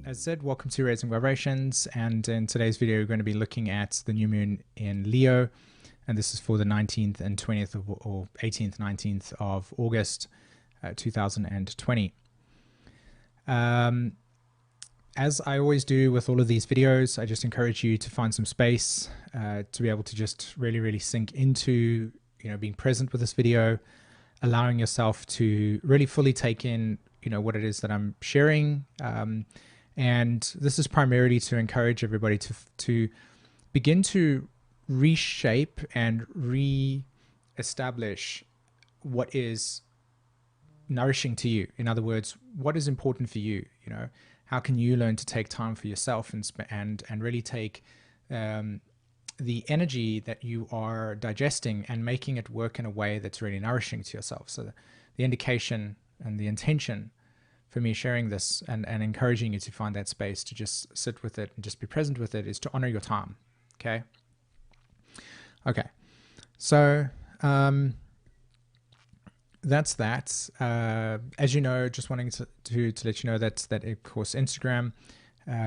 As said, welcome to Raising Vibrations, and in today's video we're going to be looking at the new moon in Leo, and this is for the 19th and 20th of, or 18th, 19th of August 2020. As I always do with all of these videos, I just encourage you to find some space to be able to just really sink into, being present with this video, allowing yourself to really fully take in, what it is that I'm sharing. And this is primarily to encourage everybody to begin to reshape and re-establish what is nourishing to you. In other words, what is important for you? How can you learn to take time for yourself and really take the energy that you are digesting and making it work in a way that's really nourishing to yourself. So the indication and the intention for me sharing this and encouraging you to find that space to just sit with it and just be present with it is to honor your time. Okay. So that's that. As you know, just wanting to let you know that of course Instagram,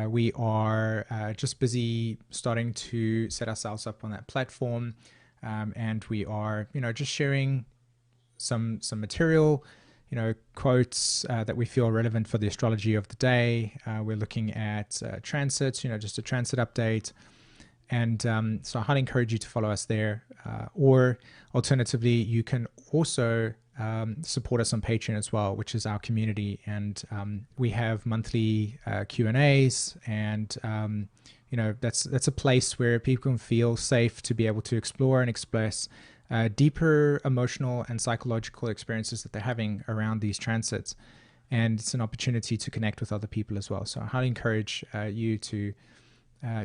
we are just busy starting to set ourselves up on that platform, and we are just sharing some material, quotes that we feel relevant for the astrology of the day. We're looking at transits, just a transit update. And so I highly encourage you to follow us there. Or alternatively, you can also support us on Patreon as well, which is our community. And we have monthly Q&As, and that's a place where people can feel safe to be able to explore and express deeper emotional and psychological experiences that they're having around these transits. And it's an opportunity to connect with other people as well. So I highly encourage you to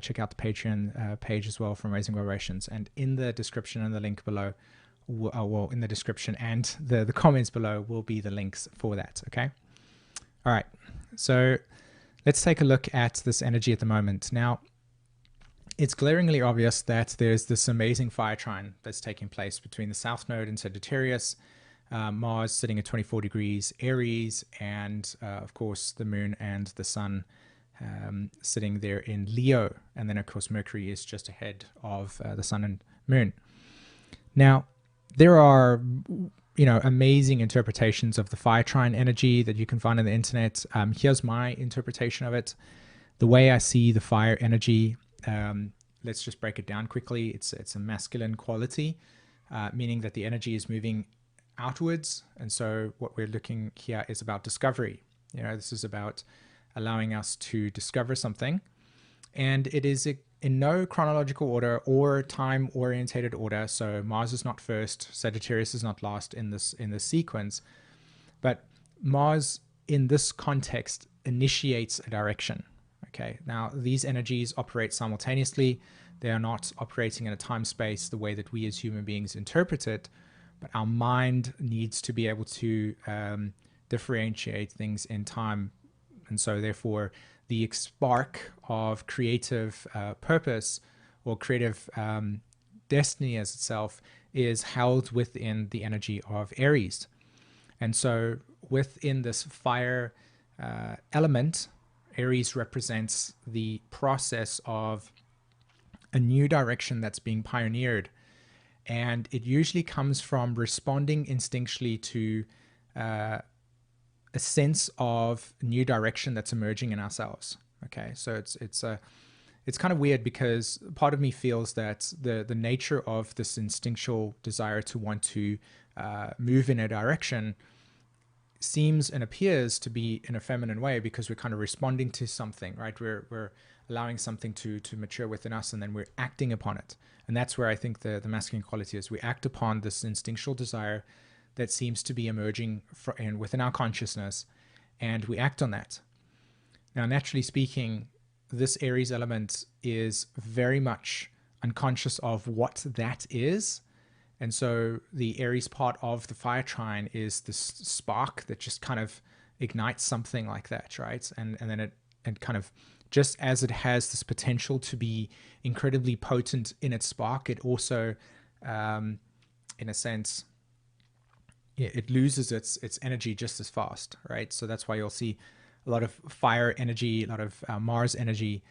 check out the Patreon page as well from Raising Vibrations. And in the description and the link below, well, in the description and the comments below will be the links for that. Okay. All right. So let's take a look at this energy at the moment. Now, it's glaringly obvious that there's this amazing fire trine that's taking place between the South Node in Sagittarius, Mars sitting at 24 degrees Aries, and of course the Moon and the Sun sitting there in Leo. And then of course Mercury is just ahead of the Sun and Moon. Now, there are amazing interpretations of the fire trine energy that you can find on the internet. Here's my interpretation of it. The way I see the fire energy, let's just break it down quickly. It's a masculine quality, meaning that the energy is moving outwards. And so what we're looking here is about discovery. This is about allowing us to discover something. And it is in no chronological order or time-orientated order. So Mars is not first, Sagittarius is not last in this sequence. But Mars, in this context, initiates a direction. Okay, now these energies operate simultaneously. They are not operating in a time space the way that we as human beings interpret it, but our mind needs to be able to differentiate things in time. And so therefore the spark of creative purpose or creative destiny as itself is held within the energy of Aries. And so within this fire element, Aries represents the process of a new direction that's being pioneered. And it usually comes from responding instinctually to a sense of new direction that's emerging in ourselves. Okay, so it's kind of weird because part of me feels that the nature of this instinctual desire to want to move in a direction seems and appears to be in a feminine way, because we're kind of responding to something, right? We're allowing something to mature within us, and then we're acting upon it. And that's where I think the masculine quality is. We act upon this instinctual desire that seems to be emerging within our consciousness, and we act on that. Now, naturally speaking, this Aries element is very much unconscious of what that is. And so the Aries part of the fire trine is this spark that just kind of ignites something like that, right? And then it kind of, just as it has this potential to be incredibly potent in its spark, it also, in a sense, it loses its energy just as fast, right? So that's why you'll see a lot of fire energy, a lot of Mars energy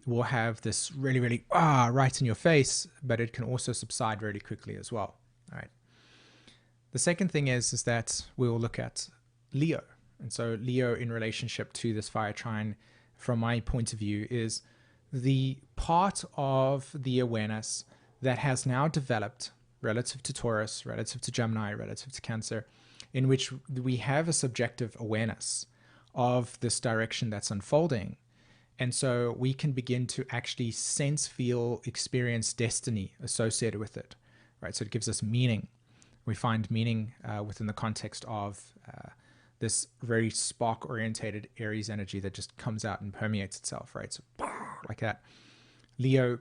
will have this really, really right in your face, but it can also subside really quickly as well. All right. The second thing is that we will look at Leo. And so Leo in relationship to this fire trine, from my point of view, is the part of the awareness that has now developed relative to Taurus, relative to Gemini, relative to Cancer, in which we have a subjective awareness of this direction that's unfolding. And so we can begin to actually sense, feel, experience destiny associated with it, right? So it gives us meaning. We find meaning within the context of this very spark-orientated Aries energy that just comes out and permeates itself, right? So like that. Leo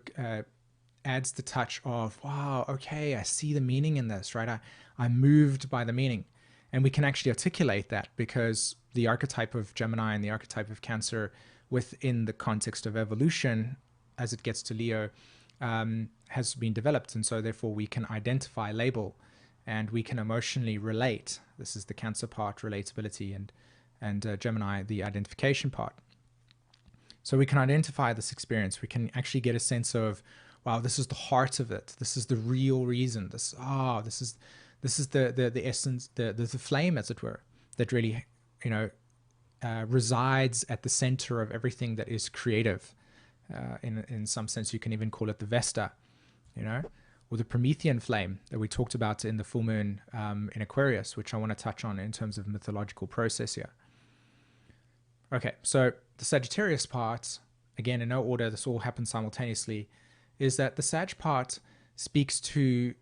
adds the touch of, wow, okay, I see the meaning in this, right? I'm moved by the meaning. And we can actually articulate that because the archetype of Gemini and the archetype of Cancer within the context of evolution, as it gets to Leo, has been developed. And so therefore we can identify, label, and we can emotionally relate. This is the Cancer part, relatability, and Gemini, the identification part. So we can identify this experience. We can actually get a sense of, wow, this is the heart of it. This is the real reason. This is the essence, the flame, as it were, that really, resides at the center of everything that is creative. In some sense, you can even call it the Vesta, or the Promethean flame that we talked about in the full moon in Aquarius, which I want to touch on in terms of mythological process here. Okay, so the Sagittarius part, again, in no order, this all happens simultaneously, is that the Sag part speaks to,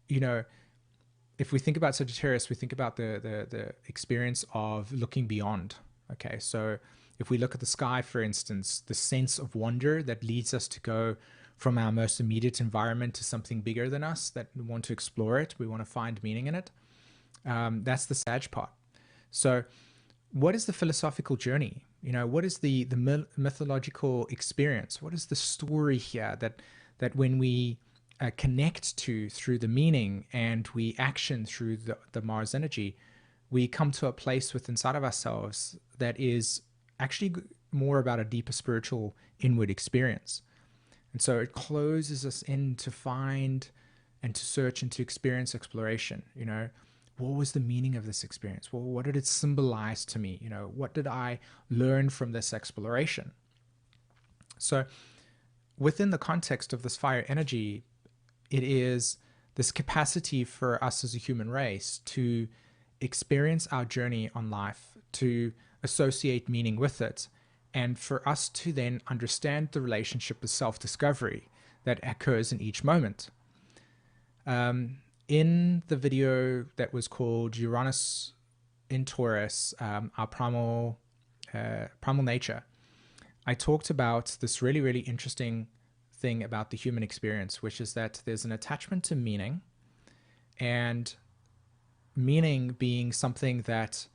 if we think about Sagittarius, we think about the experience of looking beyond. Okay, so if we look at the sky, for instance, the sense of wonder that leads us to go from our most immediate environment to something bigger than us, that we want to explore it, we want to find meaning in it. That's the Sag part. So what is the philosophical journey? What is the mythological experience? What is the story here that when we connect to through the meaning and we action through the Mars energy, we come to a place within inside of ourselves that is actually more about a deeper spiritual inward experience. And so it closes us in to find and to search and to experience exploration. What was the meaning of this experience? Well, what did it symbolize to me? What did I learn from this exploration? So within the context of this fire energy, it is this capacity for us as a human race to experience our journey on life, to associate meaning with it, and for us to then understand the relationship with self-discovery that occurs in each moment. In the video that was called Uranus in Taurus, our primal nature, I talked about this really, really interesting thing about the human experience, which is that there's an attachment to meaning, and meaning being something that,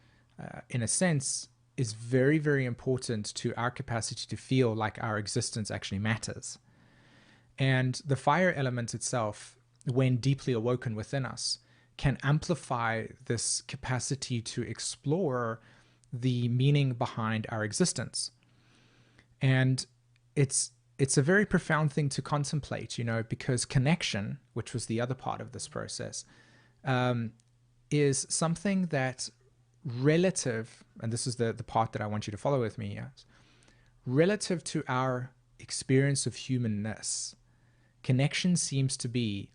in a sense, is very, very important to our capacity to feel like our existence actually matters. And the fire element itself, when deeply awoken within us, can amplify this capacity to explore the meaning behind our existence. And it's a very profound thing to contemplate, because connection, which was the other part of this process, is something that relative, and this is the part that I want you to follow with me, yes, relative to our experience of humanness, connection seems to be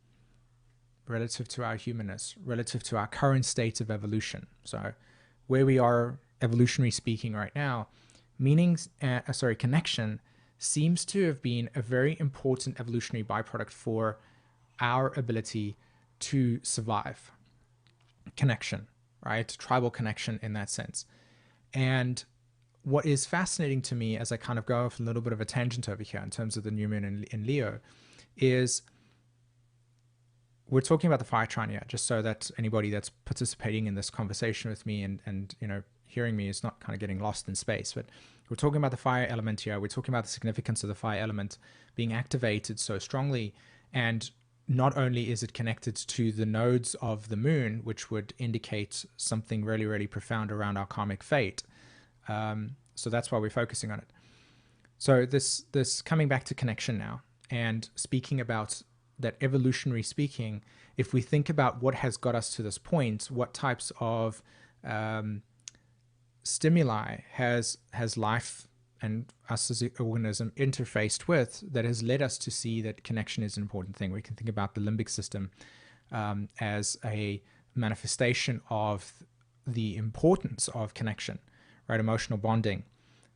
relative to our humanness, relative to our current state of evolution. So where we are evolutionary speaking right now, connection seems to have been a very important evolutionary byproduct for our ability to survive. Connection, right? Tribal connection in that sense. And what is fascinating to me, as I kind of go off a little bit of a tangent over here in terms of the new moon in Leo, is we're talking about the fire trine here, just so that anybody that's participating in this conversation with me and hearing me is not kind of getting lost in space. But we're talking about the fire element here. We're talking about the significance of the fire element being activated so strongly and not only is it connected to the nodes of the moon, which would indicate something really, really profound around our karmic fate. So that's why we're focusing on it. So this coming back to connection now and speaking about that, evolutionary speaking, if we think about what has got us to this point, what types of stimuli has life and us as an organism interfaced with, that has led us to see that connection is an important thing. We can think about the limbic system as a manifestation of the importance of connection, right? Emotional bonding.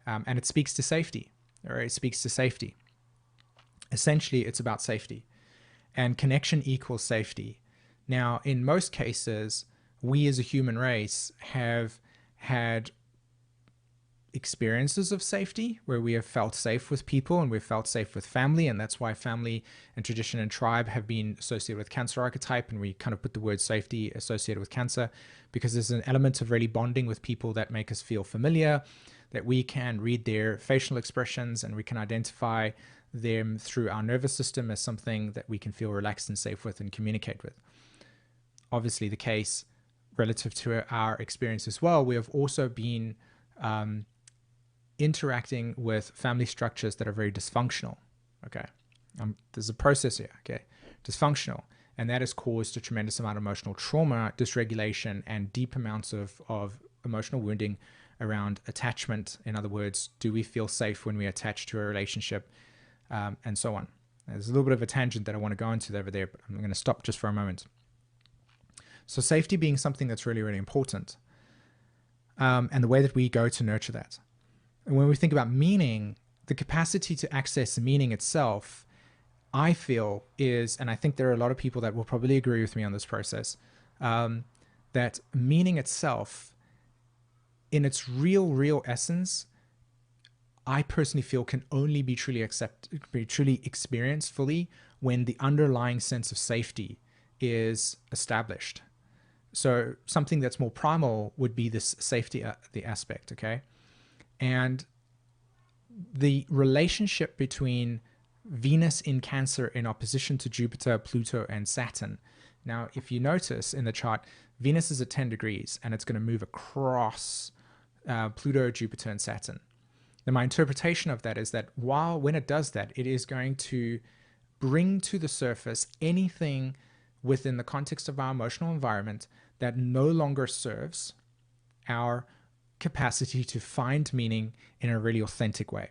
And it speaks to safety, or it speaks to safety. Essentially, it's about safety. And connection equals safety. Now, in most cases, we as a human race have had experiences of safety where we have felt safe with people and we've felt safe with family, and that's why family and tradition and tribe have been associated with Cancer archetype, and we kind of put the word safety associated with Cancer because there's an element of really bonding with people that make us feel familiar, that we can read their facial expressions and we can identify them through our nervous system as something that we can feel relaxed and safe with and communicate with. Obviously the case relative to our experience as well, we have also been interacting with family structures that are very dysfunctional. Okay, there's a process here. Okay, dysfunctional, and that has caused a tremendous amount of emotional trauma, dysregulation, and deep amounts of emotional wounding around attachment. In other words, do we feel safe when we attach to a relationship, and so on. There's a little bit of a tangent that I want to go into over there, but I'm going to stop just for a moment. So safety being something that's really, really important, and the way that we go to nurture that. And when we think about meaning, the capacity to access meaning itself, I feel is, and I think there are a lot of people that will probably agree with me on this process, that meaning itself, in its real essence, I personally feel can only be truly experienced fully when the underlying sense of safety is established. So something that's more primal would be this safety, the aspect, okay? And the relationship between Venus in Cancer in opposition to Jupiter, Pluto, and Saturn. Now, if you notice in the chart, Venus is at 10 degrees and it's going to move across Pluto, Jupiter, and Saturn. Now, my interpretation of that is that when it does that, it is going to bring to the surface anything within the context of our emotional environment that no longer serves our capacity to find meaning in a really authentic way.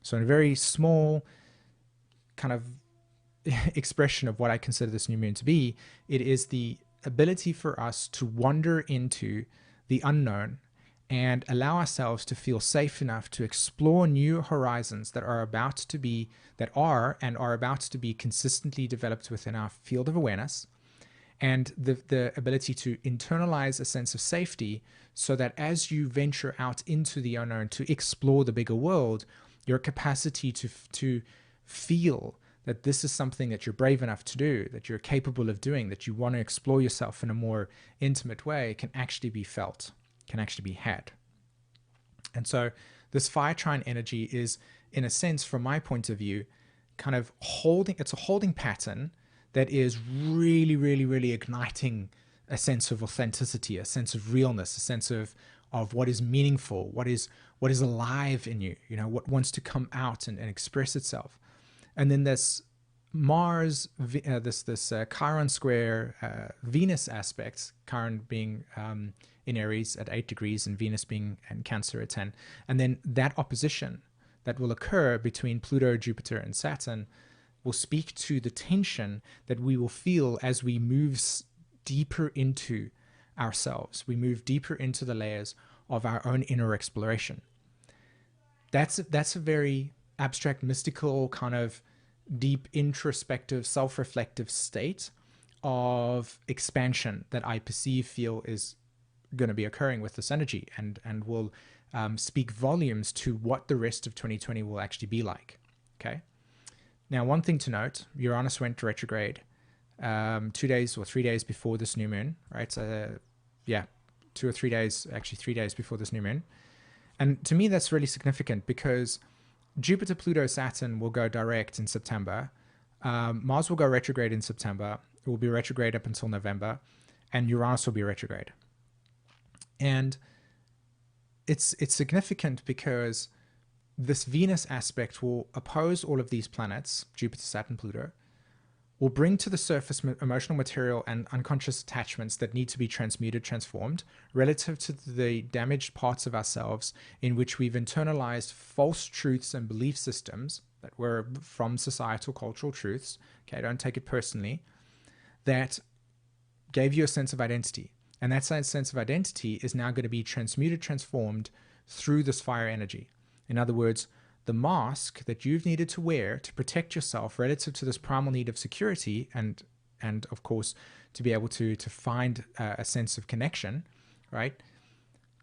So in a very small kind of expression of what I consider this new moon to be, it is the ability for us to wander into the unknown and allow ourselves to feel safe enough to explore new horizons that are about to be consistently developed within our field of awareness, and the ability to internalize a sense of safety so that as you venture out into the unknown to explore the bigger world, your capacity to feel that this is something that you're brave enough to do, that you're capable of doing, that you want to explore yourself in a more intimate way can actually be felt, can actually be had. And so this fire trine energy is, in a sense, from my point of view, kind of it's a holding pattern that is really, really, really igniting a sense of authenticity, a sense of realness, a sense of what is meaningful, what is alive in you, what wants to come out and express itself. And then this Mars, this Chiron square Venus aspect, Chiron being in Aries at 8 degrees and Venus being in Cancer at 10. And then that opposition that will occur between Pluto, Jupiter, and Saturn will speak to the tension that we will feel as we move deeper into ourselves. We move deeper into the layers of our own inner exploration. That's a very abstract, mystical, kind of deep, introspective, self-reflective state of expansion that I feel is going to be occurring with this energy, and will speak volumes to what the rest of 2020 will actually be like. Okay. Now, one thing to note, Uranus went retrograde 2 days or 3 days before this new moon, right? 2 or 3 days, actually 3 days before this new moon. And to me, that's really significant because Jupiter, Pluto, Saturn will go direct in September. Mars will go retrograde in September. It will be retrograde up until November, and Uranus will be retrograde. And it's significant because this Venus aspect will oppose all of these planets, Jupiter, Saturn, Pluto, will bring to the surface emotional material and unconscious attachments that need to be transmuted, transformed, relative to the damaged parts of ourselves in which we've internalized false truths and belief systems that were from societal cultural truths. Okay, don't take it personally. That gave you a sense of identity. And that sense of identity is now going to be transmuted, transformed through this fire energy. In other words, the mask that you've needed to wear to protect yourself relative to this primal need of security and of course to be able to find a sense of connection, right?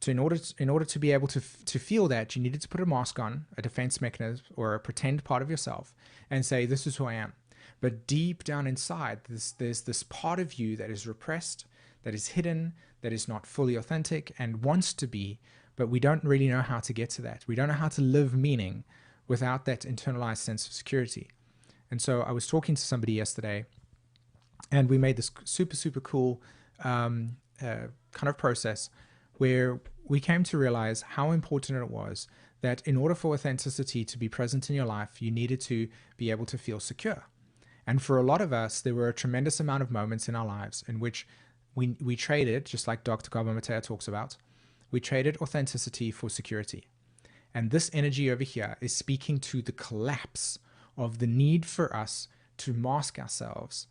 So in order to be able to feel that, you needed to put a mask on, a defense mechanism or a pretend part of yourself, and say, this is who I am. But deep down inside, there's this part of you that is repressed, that is hidden, that is not fully authentic and wants to be, but we don't really know how to get to that. We don't know how to live meaning without that internalized sense of security. And so I was talking to somebody yesterday, and we made this super, super cool kind of process where we came to realize how important it was that in order for authenticity to be present in your life, you needed to be able to feel secure. And for a lot of us, there were a tremendous amount of moments in our lives in which we traded, just like Dr. Gabor Matea talks about, we traded authenticity for security. And this energy over here is speaking to the collapse of the need for us to mask ourselves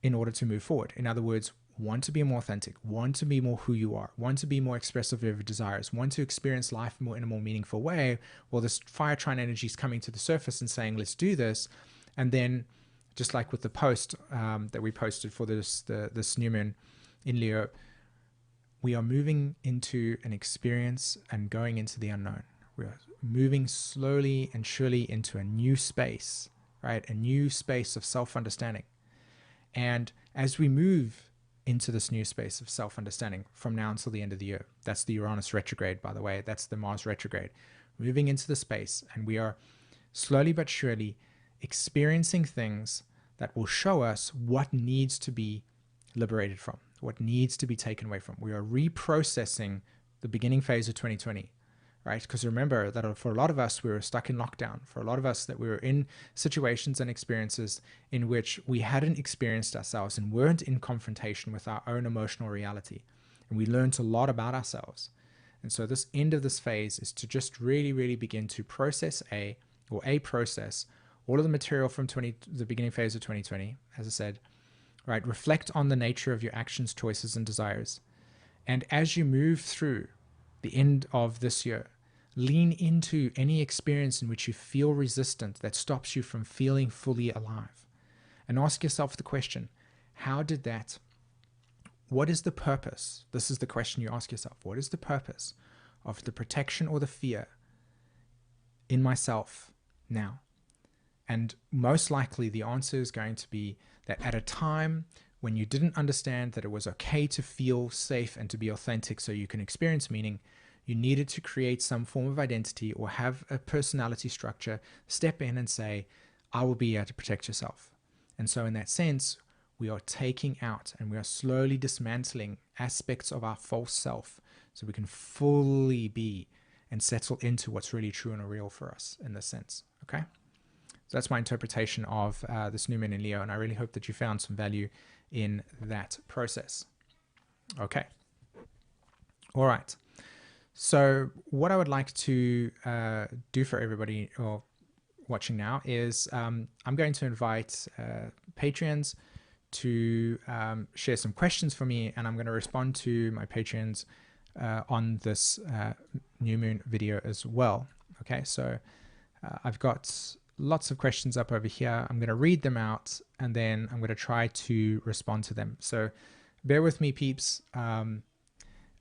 in order to move forward. In other words, want to be more authentic, want to be more who you are, want to be more expressive of your desires, want to experience life in a more meaningful way. Well, this fire trine energy is coming to the surface and saying, let's do this. And then just like with the post that we posted for this new moon in Leo, we are moving into an experience and going into the unknown. We are moving slowly and surely into a new space, right? A new space of self-understanding. And as we move into this new space of self-understanding from now until the end of the year, that's the Uranus retrograde, by the way, that's the Mars retrograde, moving into the space, and we are slowly but surely experiencing things that will show us what needs to be liberated from, what needs to be taken away from. We are reprocessing the beginning phase of 2020, right? Because remember that for a lot of us, we were stuck in lockdown. For a lot of us, that we were in situations and experiences in which we hadn't experienced ourselves and weren't in confrontation with our own emotional reality. And we learned a lot about ourselves. And so this end of this phase is to just really, really begin to process process all of the material from the beginning phase of 2020, as I said, right? Reflect on the nature of your actions, choices, and desires. And as you move through the end of this year, lean into any experience in which you feel resistant that stops you from feeling fully alive. And ask yourself the question, what is the purpose? This is the question you ask yourself. What is the purpose of the protection or the fear in myself now? And most likely the answer is going to be that at a time when you didn't understand that it was okay to feel safe and to be authentic so you can experience meaning, you needed to create some form of identity or have a personality structure, step in and say, I will be here to protect yourself. And so in that sense, we are taking out and we are slowly dismantling aspects of our false self so we can fully be and settle into what's really true and real for us in this sense. Okay? So that's my interpretation of this new moon in Leo, and I really hope that you found some value in that process. Okay. All right. So what I would like to do for everybody or watching now is I'm going to invite Patreons to share some questions for me, and I'm going to respond to my Patreons on this new moon video as well. Okay, so I've got lots of questions up over here. I'm going to read them out and then I'm going to try to respond to them. So bear with me, peeps.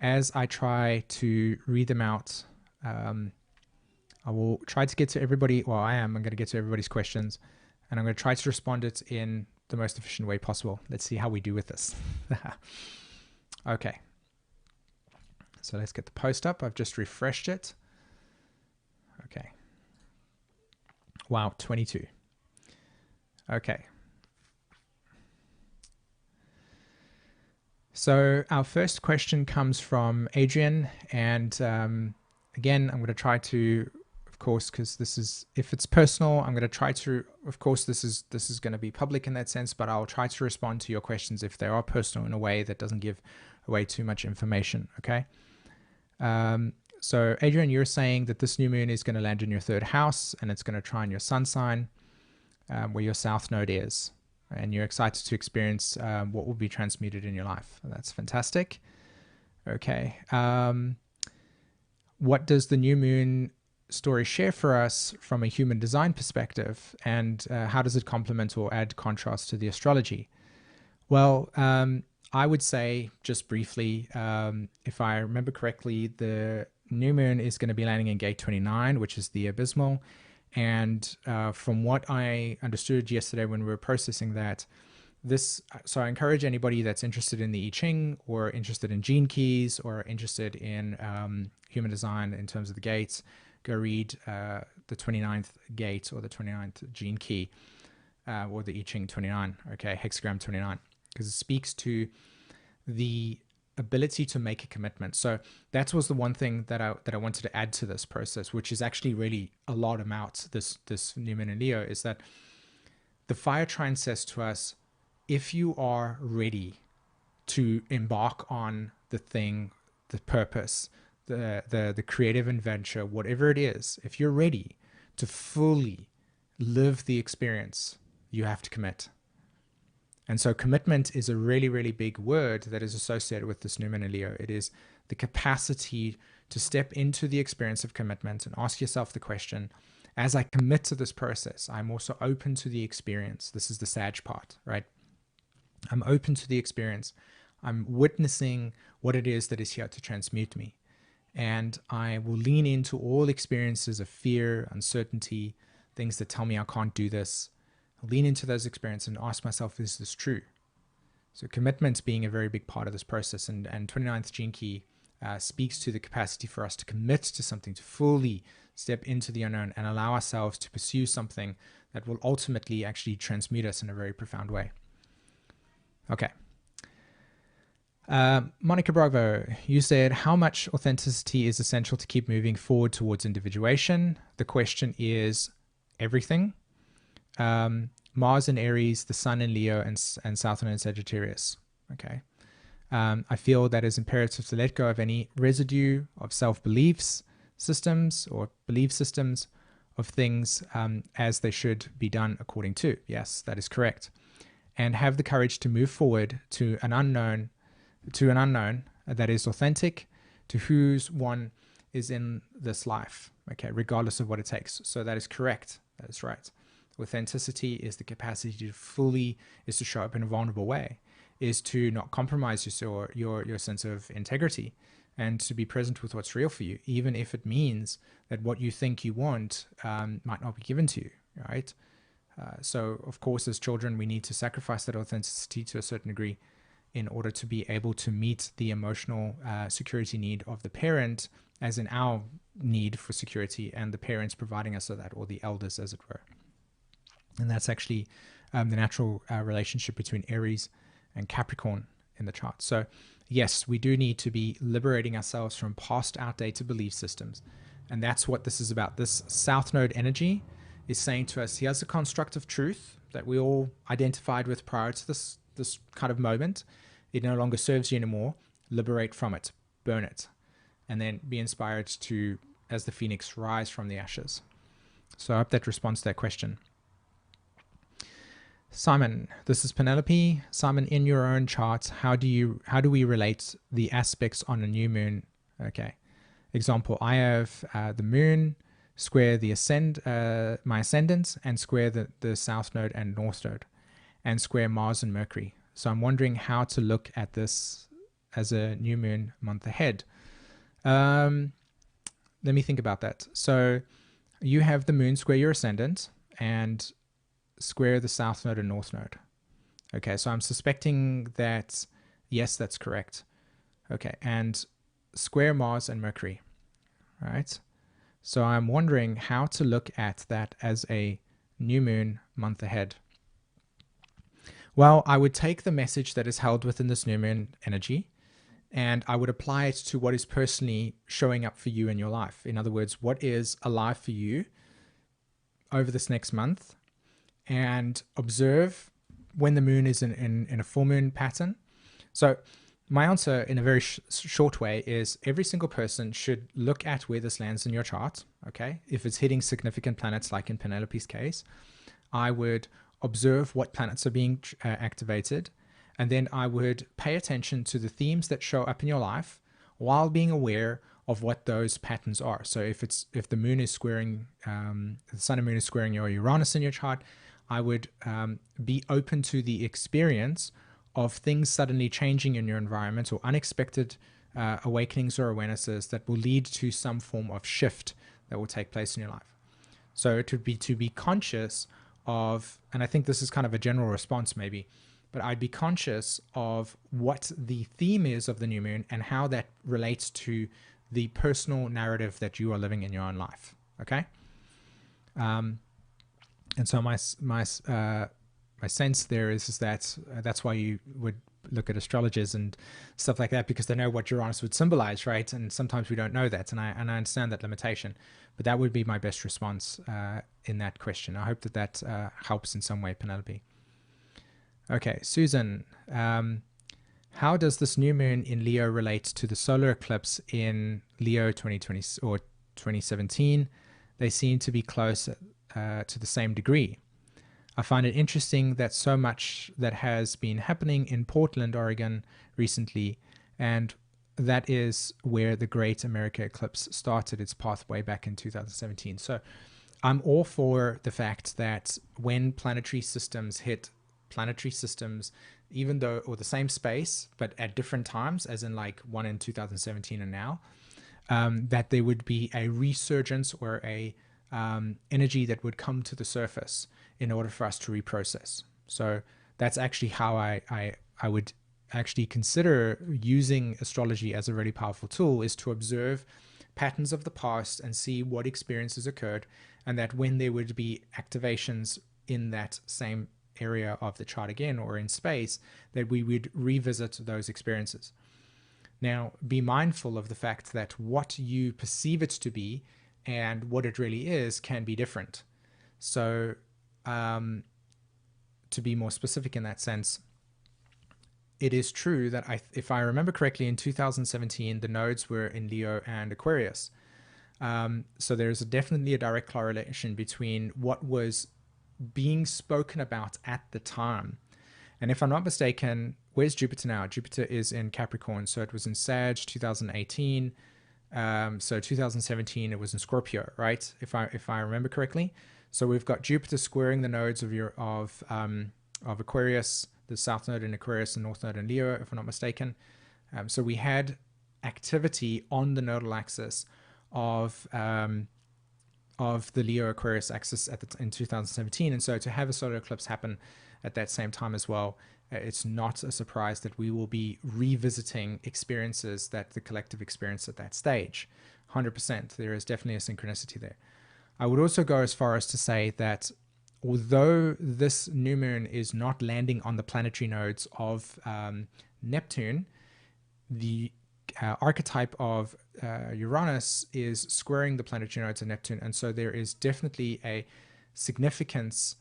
As I try to read them out, I will try to get to everybody. Well, I'm going to get to everybody's questions and I'm going to try to respond it in the most efficient way possible. Let's see how we do with this. Okay. So let's get the post up. I've just refreshed it. Okay. Wow, 22. Okay. So our first question comes from Adrian, and again, I'm going to try to, of course, because this is, if it's personal, I'm going to try to, of course, this is going to be public in that sense, but I'll try to respond to your questions if they are personal in a way that doesn't give away too much information. Okay. So Adrian, you're saying that this new moon is going to land in your third house, and it's going to trine your sun sign, where your south node is. And you're excited to experience what will be transmuted in your life. That's fantastic. Okay. What does the new moon story share for us from a human design perspective? And how does it complement or add contrast to the astrology? Well, I would say, just briefly, if I remember correctly, the new moon is going to be landing in gate 29, which is the abysmal. And from what I understood yesterday when we were processing that, so I encourage anybody that's interested in the I Ching or interested in gene keys or interested in human design in terms of the gates, go read the 29th gate or the 29th gene key or the I Ching 29, okay, hexagram 29, because it speaks to the ability to make a commitment. So that was the one thing that I wanted to add to this process, which is actually really a lot about this new moon in Leo, is that the fire trine says to us, if you are ready to embark on the thing, the purpose, the creative adventure, whatever it is, if you're ready to fully live the experience, you have to commit. And so commitment is a really, really big word that is associated with this new moon in Leo. It is the capacity to step into the experience of commitment and ask yourself the question, as I commit to this process, I'm also open to the experience. This is the Sag part, right? I'm open to the experience. I'm witnessing what it is that is here to transmute me. And I will lean into all experiences of fear, uncertainty, things that tell me I can't do this. Lean into those experiences and ask myself, is this true? So commitment being a very big part of this process, and 29th gene key speaks to the capacity for us to commit to something, to fully step into the unknown and allow ourselves to pursue something that will ultimately actually transmute us in a very profound way. Okay. Monica Bravo, you said, how much authenticity is essential to keep moving forward towards individuation? The question is everything. Mars in Aries, the Sun in Leo, and Saturn in Sagittarius. Okay. I feel that it's imperative to let go of any residue of self-beliefs systems or belief systems of things as they should be done according to. Yes, that is correct. And have the courage to move forward to an unknown that is authentic to whose one is in this life. Okay, regardless of what it takes. So that is correct. That is right. Authenticity is the capacity to show up in a vulnerable way, is to not compromise your sense of integrity, and to be present with what's real for you, even if it means that what you think you want might not be given to you, right? So of course, as children, we need to sacrifice that authenticity to a certain degree in order to be able to meet the emotional security need of the parent, as in our need for security, and the parents providing us with that, or the elders, as it were. And that's actually the natural relationship between Aries and Capricorn in the chart. So yes, we do need to be liberating ourselves from past outdated belief systems. And that's what this is about. This South Node energy is saying to us, here's a construct of truth that we all identified with prior to this kind of moment. It no longer serves you anymore. Liberate from it, burn it, and then be inspired to, as the phoenix, rise from the ashes. So I hope that responds to that question. Simon, this is Penelope. Simon, in your own charts, how do we relate the aspects on a new moon? Okay. Example, I have the moon square the my ascendant, and square the south node and north node, and square Mars and Mercury. So I'm wondering how to look at this as a new moon month ahead. Let me think about that. So you have the moon square your ascendant and square the south node and north node. Okay, so I'm suspecting that, yes, that's correct. Okay, and square Mars and Mercury, right? So I'm wondering how to look at that as a new moon month ahead. Well, I would take the message that is held within this new moon energy and I would apply it to what is personally showing up for you in your life. In other words, what is alive for you over this next month, and observe when the moon is in a full moon pattern. So my answer in a very short way is every single person should look at where this lands in your chart. Okay. If it's hitting significant planets, like in Penelope's case, I would observe what planets are being activated. And then I would pay attention to the themes that show up in your life while being aware of what those patterns are. So if the moon is squaring, the sun and moon is squaring your Uranus in your chart, I would be open to the experience of things suddenly changing in your environment, or unexpected awakenings or awarenesses that will lead to some form of shift that will take place in your life. So it would be to be conscious of, and I think this is kind of a general response maybe, but I'd be conscious of what the theme is of the new moon and how that relates to the personal narrative that you are living in your own life. Okay. And so my sense there is that that's why you would look at astrologers and stuff like that, because they know what Uranus would symbolize, right? And sometimes we don't know that, and I understand that limitation, but that would be my best response in that question. I hope that helps in some way, Penelope. Okay, Susan, how does this new moon in Leo relate to the solar eclipse in Leo 2020 or 2017? They seem to be close to the same degree. I find it interesting that so much that has been happening in Portland, Oregon recently, and that is where the Great America Eclipse started its pathway back in 2017. So I'm all for the fact that when planetary systems hit planetary systems, even though, or the same space, but at different times, as in like one in 2017 and now, that there would be a resurgence or a energy that would come to the surface in order for us to reprocess. So that's actually how I would actually consider using astrology as a really powerful tool, is to observe patterns of the past and see what experiences occurred, and that when there would be activations in that same area of the chart again, or in space, that we would revisit those experiences. Now, be mindful of the fact that what you perceive it to be and what it really is can be different. So to be more specific in that sense, it is true that if I remember correctly, in 2017, the nodes were in Leo and Aquarius. So there's definitely a direct correlation between what was being spoken about at the time. And if I'm not mistaken, where's Jupiter now? Jupiter is in Capricorn. So it was in Sag 2018. So 2017, it was in Scorpio, right? If I remember correctly. So we've got Jupiter squaring the nodes of Aquarius, the south node in Aquarius and north node in Leo, if I'm not mistaken. So we had activity on the nodal axis of the Leo Aquarius axis in 2017. And so to have a solar eclipse happen at that same time as well, it's not a surprise that we will be revisiting experiences that the collective experienced at that stage. 100%. There is definitely a synchronicity there. I would also go as far as to say that although this new moon is not landing on the planetary nodes of Neptune, the archetype of Uranus is squaring the planetary nodes of Neptune. And so there is definitely a significance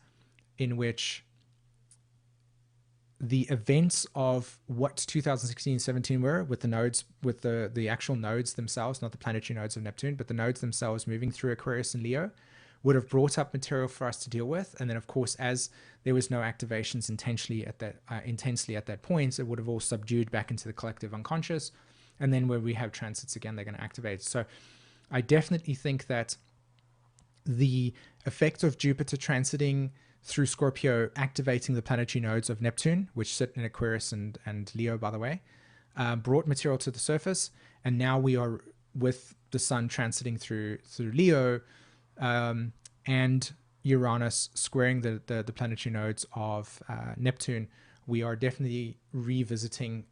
in which the events of what 2016-17 were, with the nodes, with the actual nodes themselves, not the planetary nodes of Neptune, but the nodes themselves moving through Aquarius and Leo, would have brought up material for us to deal with. And then, of course, as there was no activations intensely at that point, it would have all subdued back into the collective unconscious. And then when we have transits again, they're going to activate. So I definitely think that the effect of Jupiter transiting through Scorpio, activating the planetary nodes of Neptune, which sit in Aquarius and Leo, by the way, brought material to the surface. And now we are with the sun transiting through Leo, and Uranus squaring the planetary nodes of Neptune. We are definitely revisiting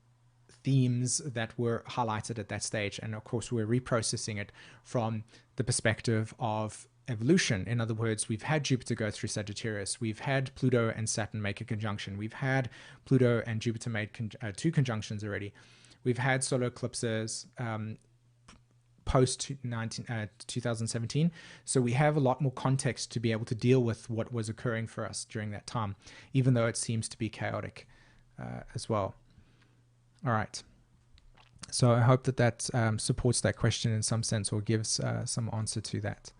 themes that were highlighted at that stage. And of course, we're reprocessing it from the perspective of evolution. In other words, we've had Jupiter go through Sagittarius. We've had Pluto and Saturn make a conjunction. We've had Pluto and Jupiter make two conjunctions already. We've had solar eclipses post 2017. So we have a lot more context to be able to deal with what was occurring for us during that time, even though it seems to be chaotic as well. All right. So I hope that that supports that question in some sense, or gives some answer to that.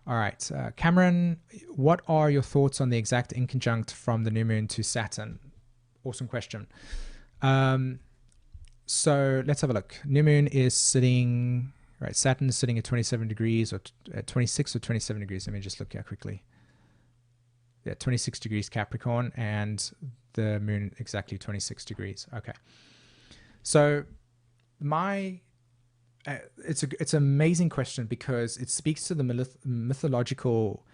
All right, Cameron, what are your thoughts on the exact inconjunct from the new moon to Saturn? Awesome question. So let's have a look. New moon is sitting, right, Saturn is sitting at 27 degrees, or at 26 or 27 degrees. Let me just look here quickly. Yeah, 26 degrees Capricorn, and the moon exactly 26 degrees. Okay. So it's an amazing question, because it speaks to the mythological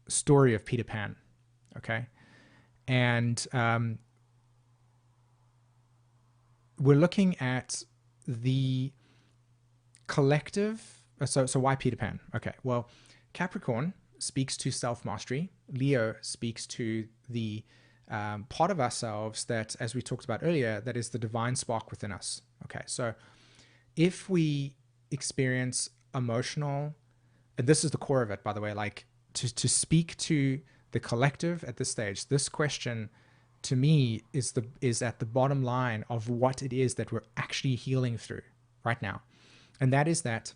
story of Peter Pan. Okay. And we're looking at the collective. So why Peter Pan? Okay. Well, Capricorn speaks to self-mastery. Leo speaks to the part of ourselves that, as we talked about earlier, that is the divine spark within us. Okay. So if we experience emotional, and this is the core of it, by the way, like to speak to the collective at this stage, this question to me is at the bottom line of what it is that we're actually healing through right now. And that is that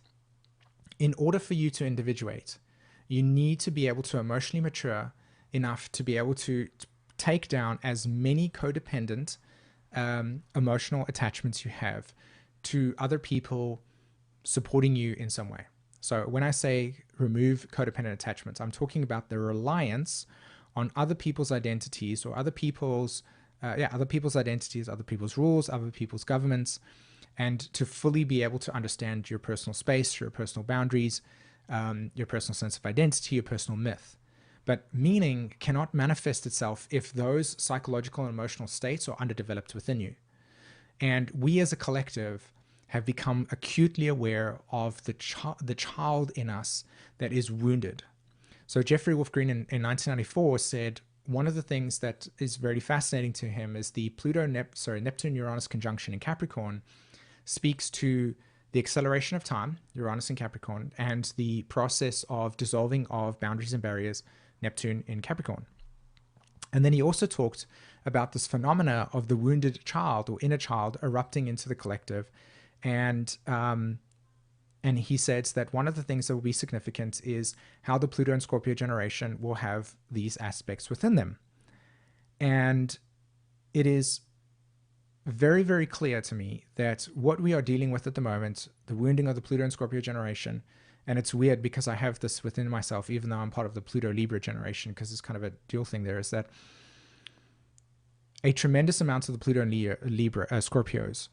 in order for you to individuate, you need to be able to emotionally mature enough to be able to take down as many codependent emotional attachments you have to other people supporting you in some way. So when I say remove codependent attachments, I'm talking about the reliance on other people's identities, or other people's identities, other people's rules, other people's governments, and to fully be able to understand your personal space, your personal boundaries, your personal sense of identity, your personal myth. But meaning cannot manifest itself if those psychological and emotional states are underdeveloped within you. And we as a collective have become acutely aware of the child in us that is wounded. So Jeffrey Wolf Green in 1994 said one of the things that is very fascinating to him is the Neptune-Uranus conjunction in Capricorn speaks to the acceleration of time, Uranus in Capricorn, and the process of dissolving of boundaries and barriers, Neptune in Capricorn. And then he also talked about this phenomena of the wounded child or inner child erupting into the collective. And he said that one of the things that will be significant is how the Pluto and Scorpio generation will have these aspects within them. And it is very, very clear to me that what we are dealing with at the moment, the wounding of the Pluto and Scorpio generation, and it's weird because I have this within myself, even though I'm part of the Pluto Libra generation, because it's kind of a dual thing there, is that a tremendous amount of the Pluto and Libra Scorpios,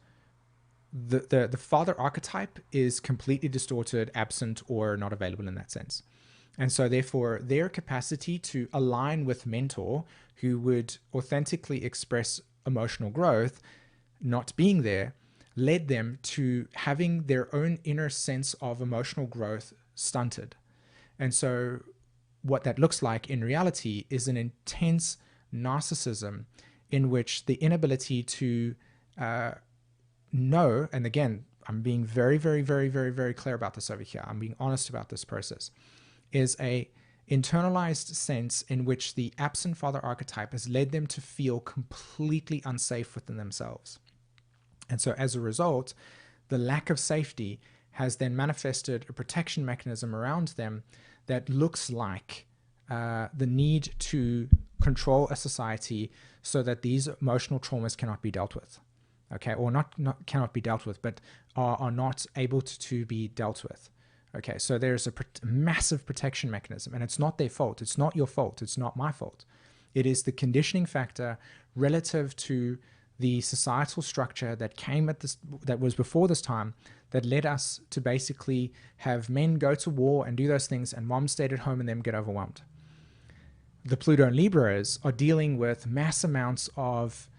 the father archetype is completely distorted, absent, or not available in that sense. And so therefore their capacity to align with mentor who would authentically express emotional growth not being there led them to having their own inner sense of emotional growth stunted. And so what that looks like in reality is an intense narcissism in which the inability to know, and again, I'm being very, very, very, very, very clear about this over here. I'm being honest about this process, is a internalized sense in which the absent father archetype has led them to feel completely unsafe within themselves. And so as a result, the lack of safety has then manifested a protection mechanism around them that looks like the need to control a society so that these emotional traumas cannot be dealt with. Okay, or not cannot be dealt with, but are not able to be dealt with. Okay, so there's a massive protection mechanism, and it's not their fault. It's not your fault. It's not my fault. It is the conditioning factor relative to the societal structure that came at this, that was before this time, that led us to basically have men go to war and do those things, and moms stayed at home and them get overwhelmed. The Pluto and Libras are dealing with mass amounts of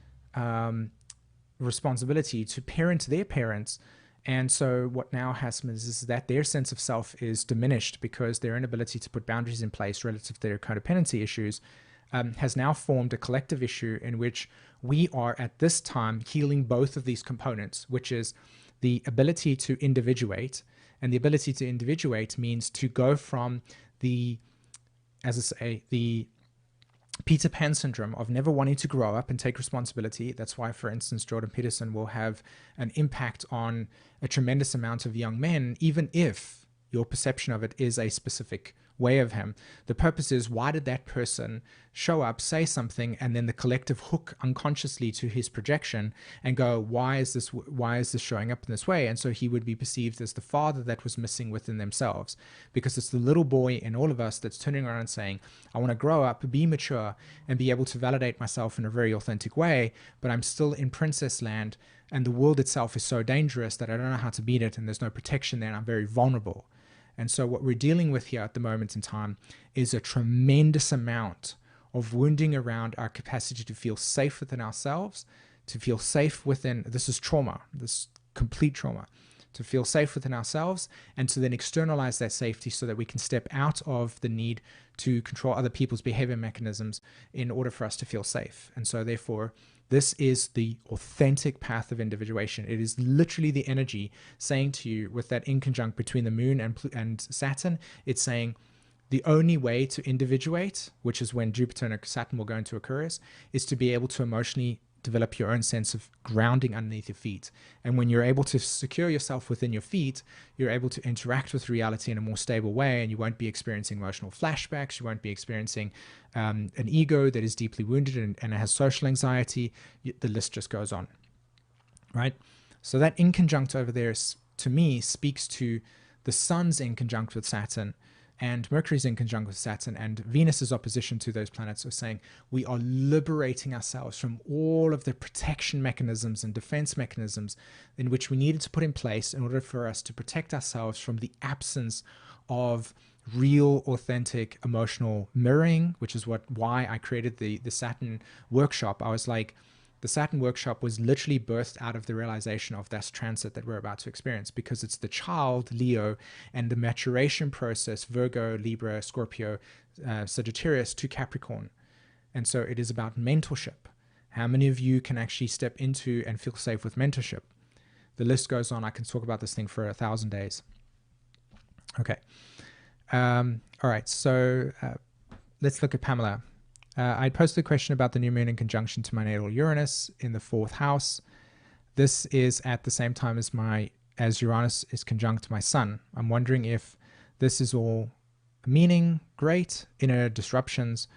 responsibility to parent their parents And so what now happens is that their sense of self is diminished because their inability to put boundaries in place relative to their codependency issues has now formed a collective issue in which we are at this time healing both of these components, which is the ability to individuate. And the ability to individuate means to go from the, as I say, the Peter Pan syndrome of never wanting to grow up and take responsibility. That's why, for instance, Jordan Peterson will have an impact on a tremendous amount of young men, even if your perception of it is a specific way of him. The purpose is, why did that person show up, say something, and then the collective hook unconsciously to his projection and go, why is this showing up in this way? And so he would be perceived as the father that was missing within themselves, because it's the little boy in all of us that's turning around and saying, I want to grow up, be mature, and be able to validate myself in a very authentic way, but I'm still in princess land, and the world itself is so dangerous that I don't know how to beat it, and there's no protection there, and I'm very vulnerable. And so what we're dealing with here at the moment in time is a tremendous amount of wounding around our capacity to feel safe within ourselves, to feel safe within, this is trauma, this complete trauma, to feel safe within ourselves, and to then externalize that safety so that we can step out of the need to control other people's behavior mechanisms in order for us to feel safe. And so therefore, this is the authentic path of individuation. It is literally the energy saying to you, with that inconjunct between the moon and Saturn, it's saying the only way to individuate, which is when Jupiter and Saturn will go into Aquarius, is to be able to emotionally develop your own sense of grounding underneath your feet. And when you're able to secure yourself within your feet, you're able to interact with reality in a more stable way, and you won't be experiencing emotional flashbacks. You won't be experiencing an ego that is deeply wounded and has social anxiety. The list just goes on, right? So that inconjunct over there, to me, speaks to the sun's inconjunct with Saturn, and Mercury's in conjunct with Saturn, and Venus's opposition to those planets, are saying we are liberating ourselves from all of the protection mechanisms and defense mechanisms in which we needed to put in place in order for us to protect ourselves from the absence of real, authentic, emotional mirroring, which is why I created the Saturn workshop. I was like, the Saturn workshop was literally birthed out of the realization of this transit that we're about to experience, because it's the child, Leo, and the maturation process, Virgo, Libra, Scorpio, Sagittarius to Capricorn. And so it is about mentorship. How many of you can actually step into and feel safe with mentorship? The list goes on. I can talk about this thing for 1,000 days. Okay. All right. So let's look at Pamela. I posted a question about the new moon in conjunction to my natal Uranus in the 4th house. This is at the same time as Uranus is conjunct my sun. I'm wondering if this is all meaning great, inner disruptions,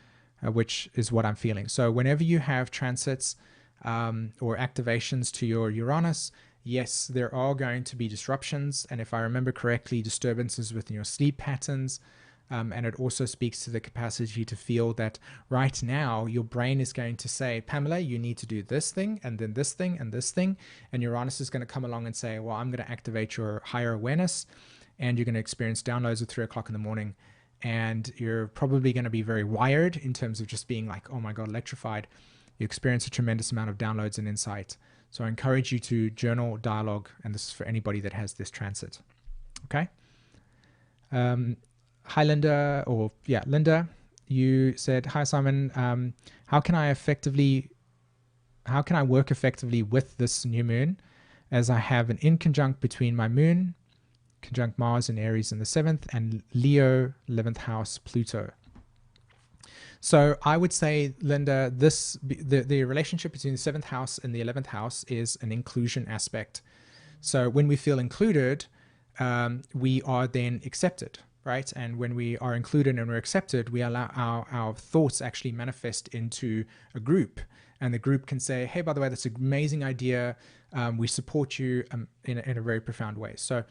which is what I'm feeling. So whenever you have transits or activations to your Uranus, yes, there are going to be disruptions. And if I remember correctly, disturbances within your sleep patterns. And it also speaks to the capacity to feel that right now your brain is going to say, Pamela, you need to do this thing, and then this thing, and this thing. And Uranus is going to come along and say, well, I'm going to activate your higher awareness, and you're going to experience downloads at 3 o'clock in the morning. And you're probably going to be very wired in terms of just being like, oh my God, electrified. You experience a tremendous amount of downloads and insight. So I encourage you to journal, dialogue, and this is for anybody that has this transit. Okay. Hi, Linda, Linda, you said, hi, Simon, how can I work effectively with this new moon, as I have an inconjunct between my moon, conjunct Mars and Aries in the 7th, and Leo, 11th house, Pluto. So I would say, Linda, the relationship between the 7th house and the 11th house is an inclusion aspect. So when we feel included, we are then accepted. Right? And when we are included and we're accepted, we allow our thoughts actually manifest into a group. And the group can say, hey, by the way, that's an amazing idea. We support you in a very profound way. So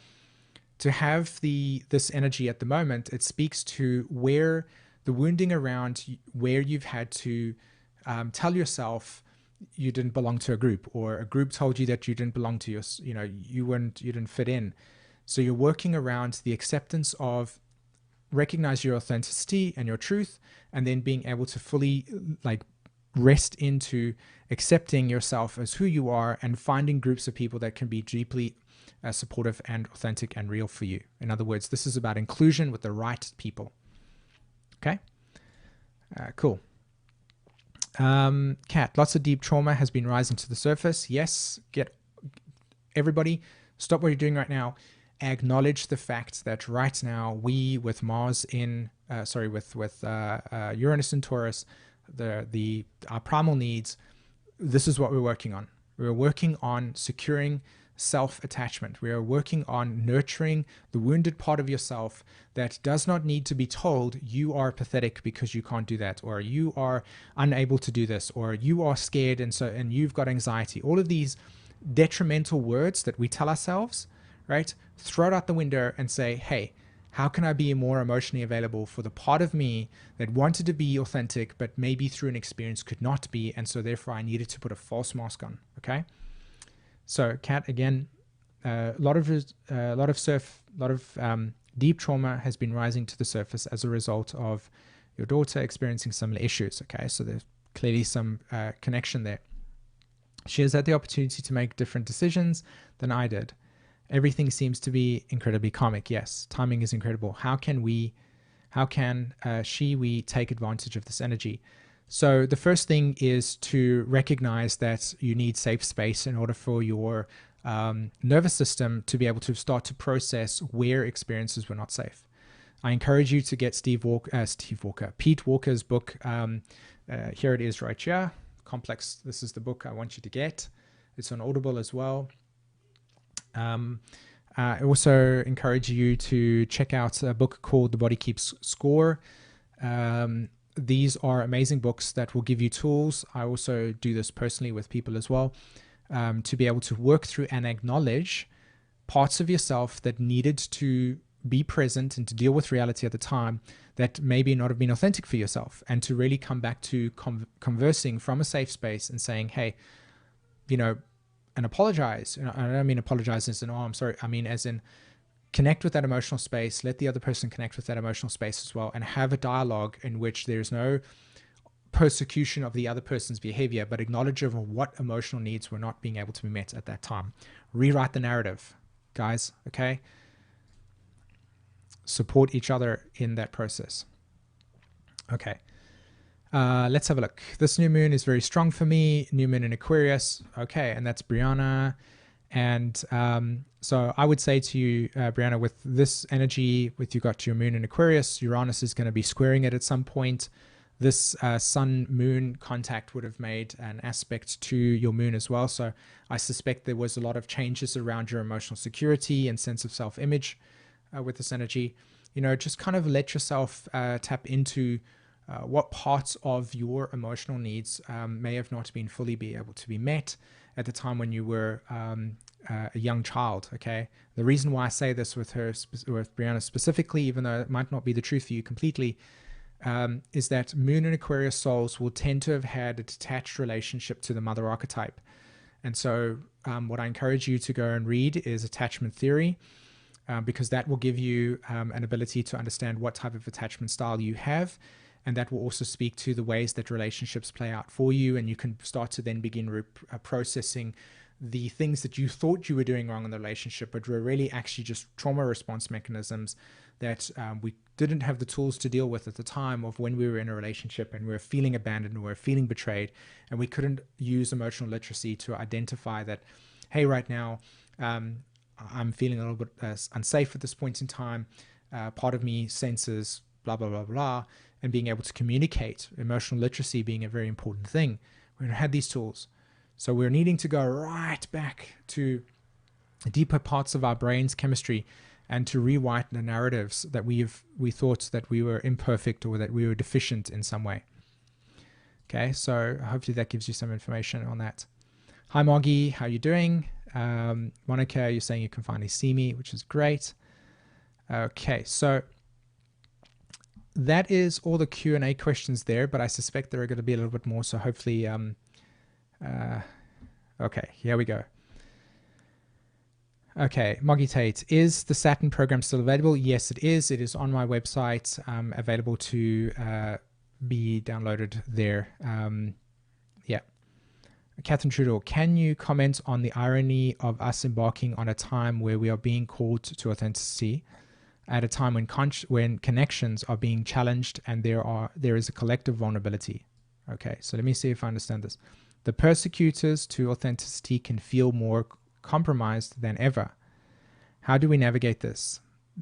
to have this energy at the moment, it speaks to where the wounding around where you've had to tell yourself you didn't belong to a group, or a group told you that you didn't belong to you didn't fit in. So you're working around the acceptance of recognize your authenticity and your truth, and then being able to fully rest into accepting yourself as who you are, and finding groups of people that can be deeply supportive and authentic and real for you. In other words, this is about inclusion with the right people. Okay, cool. Kat, lots of deep trauma has been rising to the surface. Yes, everybody, stop what you're doing right now. Acknowledge the fact that right now we, with Mars in, with Uranus and Taurus, our primal needs, this is what we're working on. We're working on securing self-attachment. We are working on nurturing the wounded part of yourself that does not need to be told you are pathetic because you can't do that, or you are unable to do this, or you are scared and you've got anxiety. All of these detrimental words that we tell ourselves, right? Throw it out the window and say, hey, how can I be more emotionally available for the part of me that wanted to be authentic, but maybe through an experience could not be, and so therefore I needed to put a false mask on, okay? So, Kat, again, a lot of deep trauma has been rising to the surface as a result of your daughter experiencing similar issues, okay? So there's clearly some connection there. She has had the opportunity to make different decisions than I did. Everything seems to be incredibly karmic. Yes, timing is incredible. How can we take advantage of this energy? So the first thing is to recognize that you need safe space in order for your nervous system to be able to start to process where experiences were not safe. I encourage you to get Pete Walker's book. Here it is right here. Complex. This is the book I want you to get. It's on Audible as well. I also encourage you to check out a book called The Body Keeps Score. These are amazing books that will give you tools. I also do this personally with people as well, to be able to work through and acknowledge parts of yourself that needed to be present and to deal with reality at the time that maybe not have been authentic for yourself, and to really come back to conversing from a safe space and saying, hey, and apologize. I don't mean apologize as in, oh, I'm sorry. I mean, as in, connect with that emotional space, let the other person connect with that emotional space as well, and have a dialogue in which there's no persecution of the other person's behavior, but acknowledge of what emotional needs were not being able to be met at that time. Rewrite the narrative, guys, okay? Support each other in that process. Okay. Let's have a look. This new moon is very strong for me. New moon in Aquarius. Okay, and that's Brianna. And so I would say to you, Brianna, with this energy, with you got your moon in Aquarius, Uranus is going to be squaring it at some point. This sun-moon contact would have made an aspect to your moon as well. So I suspect there was a lot of changes around your emotional security and sense of self-image with this energy. Just kind of let yourself tap into what parts of your emotional needs may have not been fully able to be met at the time when you were a young child, okay? The reason why I say this with Brianna specifically, even though it might not be the truth for you completely, is that Moon and Aquarius souls will tend to have had a detached relationship to the mother archetype. And so what I encourage you to go and read is attachment theory, because that will give you an ability to understand what type of attachment style you have. And that will also speak to the ways that relationships play out for you. And you can start to then begin processing the things that you thought you were doing wrong in the relationship, but were really actually just trauma response mechanisms that we didn't have the tools to deal with at the time of when we were in a relationship and we were feeling abandoned and we were feeling betrayed. And we couldn't use emotional literacy to identify that, hey, right now, I'm feeling a little bit unsafe at this point in time. Part of me senses blah, blah, blah, blah. And being able to communicate, emotional literacy being a very important thing. We don't have these tools. So we're needing to go right back to deeper parts of our brain's chemistry and to rewrite the narratives that we thought that we were imperfect or that we were deficient in some way. Okay, so hopefully that gives you some information on that. Hi, Moggy, how are you doing? Monica, you're saying you can finally see me, which is great. Okay, so that is all the Q&A questions there, but I suspect there are going to be a little bit more. So hopefully, okay, here we go. Okay, Moggy Tate, is the Saturn program still available? Yes, it is. It is on my website, available to be downloaded there. Yeah. Catherine Trudell, can you comment on the irony of us embarking on a time where we are being called to authenticity at a time when connections are being challenged and there is a collective vulnerability? Okay, so let me see if I understand this. The persecutors to authenticity can feel more compromised than ever. How do we navigate this?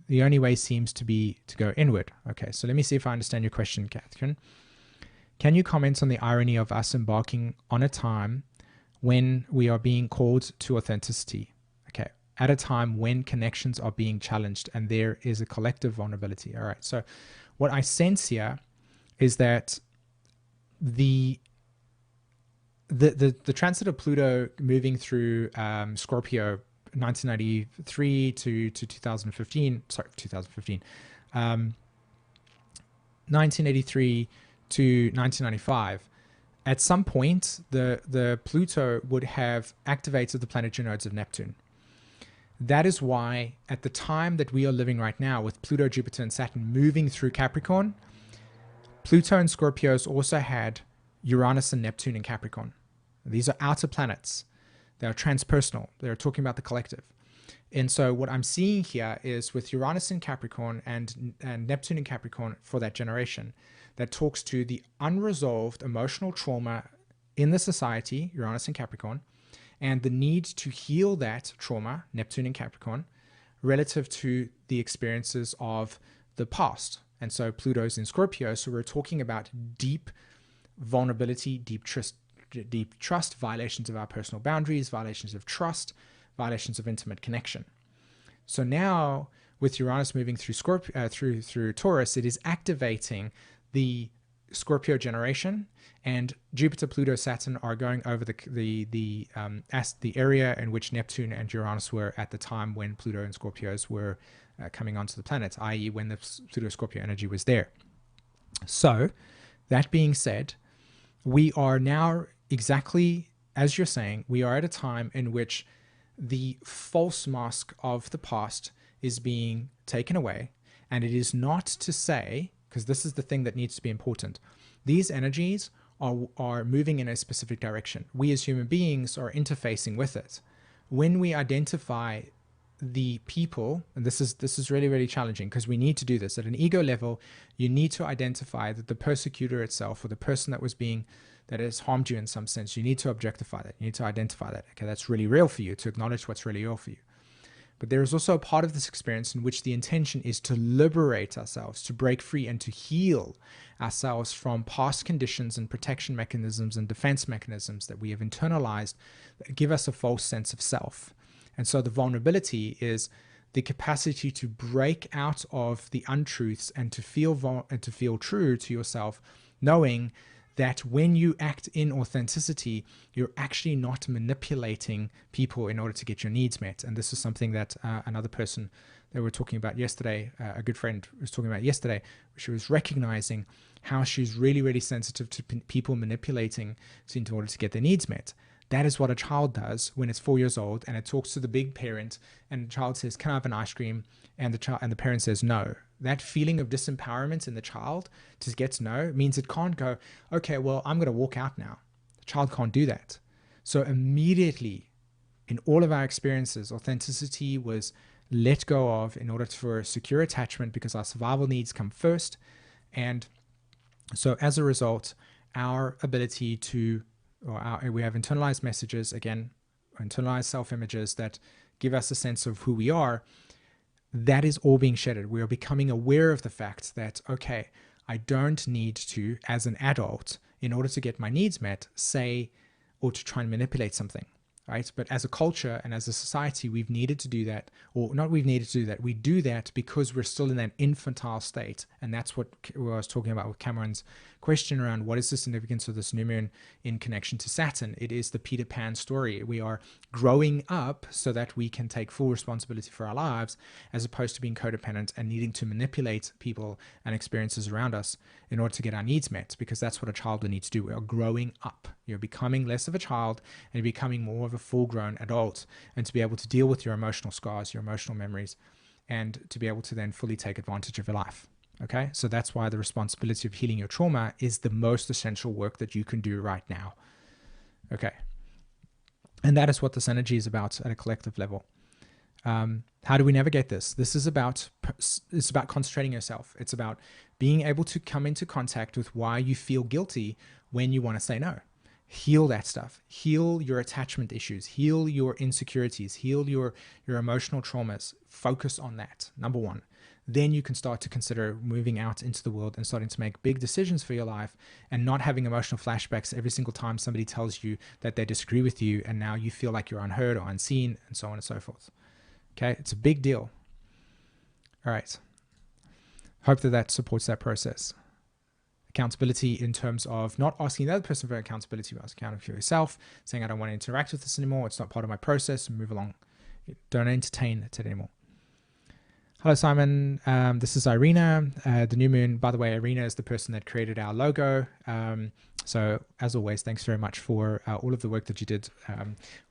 The only way seems to be to go inward. Okay, so let me see if I understand your question, Catherine. Can you comment on the irony of us embarking on a time when we are being called to authenticity? Okay, at a time when connections are being challenged and there is a collective vulnerability. All right, so what I sense here is that the transit of Pluto moving through Scorpio 1993 to 2015, 1983 to 1995, at some point the Pluto would have activated the planetary nodes of Neptune. That is why at the time that we are living right now, with Pluto, Jupiter, and Saturn moving through Capricorn, Pluto and Scorpios also had Uranus and Neptune in Capricorn. These are outer planets. They are transpersonal. They're talking about the collective. And so what I'm seeing here is with Uranus in Capricorn and Neptune in Capricorn for that generation, that talks to the unresolved emotional trauma in the society, Uranus in Capricorn, and the need to heal that trauma, Neptune in Capricorn, relative to the experiences of the past. And so Pluto's in Scorpio, so we're talking about deep vulnerability, deep trust, violations of our personal boundaries, violations of trust, violations of intimate connection. So now with Uranus moving through Scorpio, through Taurus, it is activating the Scorpio generation, and Jupiter, Pluto, Saturn are going over the area in which Neptune and Uranus were at the time when Pluto and Scorpios were coming onto the planet, i.e. when the Pluto-Scorpio energy was there. So that being said, we are now exactly as you're saying, we are at a time in which the false mask of the past is being taken away. And it is not to say, because this is the thing that needs to be important, these energies are moving in a specific direction. We as human beings are interfacing with it. When we identify the people, and this is really, really challenging because we need to do this at an ego level, you need to identify that the persecutor itself, or the person that has harmed you in some sense, you need to objectify that. You need to identify that. Okay, that's really real for you, to acknowledge what's really real for you. But there is also a part of this experience in which the intention is to liberate ourselves, to break free and to heal ourselves from past conditions and protection mechanisms and defense mechanisms that we have internalized that give us a false sense of self. And so the vulnerability is the capacity to break out of the untruths and to feel true to yourself, knowing that when you act in authenticity, you're actually not manipulating people in order to get your needs met. And this is something that another person that we were talking about yesterday, a good friend was talking about yesterday, she was recognizing how she's really, really sensitive to people manipulating in order to get their needs met. That is what a child does when it's 4 years old and it talks to the big parent and the child says, "Can I have an ice cream?" And the parent says no. That feeling of disempowerment in the child to get no means it can't go, okay, well, I'm going to walk out now. The child can't do that. So immediately in all of our experiences, authenticity was let go of in order for secure attachment because our survival needs come first. And so as a result, our ability to we have internalized messages, again, internalized self-images that give us a sense of who we are. That is all being shedded. We are becoming aware of the fact that, okay, I don't need to, as an adult, in order to get my needs met, say, or to try and manipulate something, right? But as a culture and as a society, we've needed to do that, or not we've needed to do that. We do that because we're still in that infantile state. And that's what I was talking about with Cameron's question around what is the significance of this new moon in connection to Saturn. It is the Peter Pan story. We are growing up so that we can take full responsibility for our lives, as opposed to being codependent and needing to manipulate people and experiences around us in order to get our needs met, because that's what a child will need to do. We are growing up. You're becoming less of a child and you're becoming more of a full-grown adult, and to be able to deal with your emotional scars, your emotional memories, and to be able to then fully take advantage of your life. Okay, so that's why the responsibility of healing your trauma is the most essential work that you can do right now. Okay, And that is what this energy is about at a collective level. How do we navigate this? This is about, it's about concentrating yourself. It's about being able to come into contact with why you feel guilty when you want to say no. Heal that stuff. Heal your attachment issues. Heal your insecurities. Heal your emotional traumas. Focus on that, number one. Then you can start to consider moving out into the world and starting to make big decisions for your life and not having emotional flashbacks every single time somebody tells you that they disagree with you and now you feel like you're unheard or unseen and so on and so forth. Okay, it's a big deal. All right. Hope that supports that process. Accountability in terms of not asking the other person for accountability, but accountable for yourself, saying I don't want to interact with this anymore. It's not part of my process. Move along. Don't entertain it anymore. Hello, Simon. This is Irina. The new moon, by the way, Irina is the person that created our logo. So as always, thanks very much for all of the work that you did.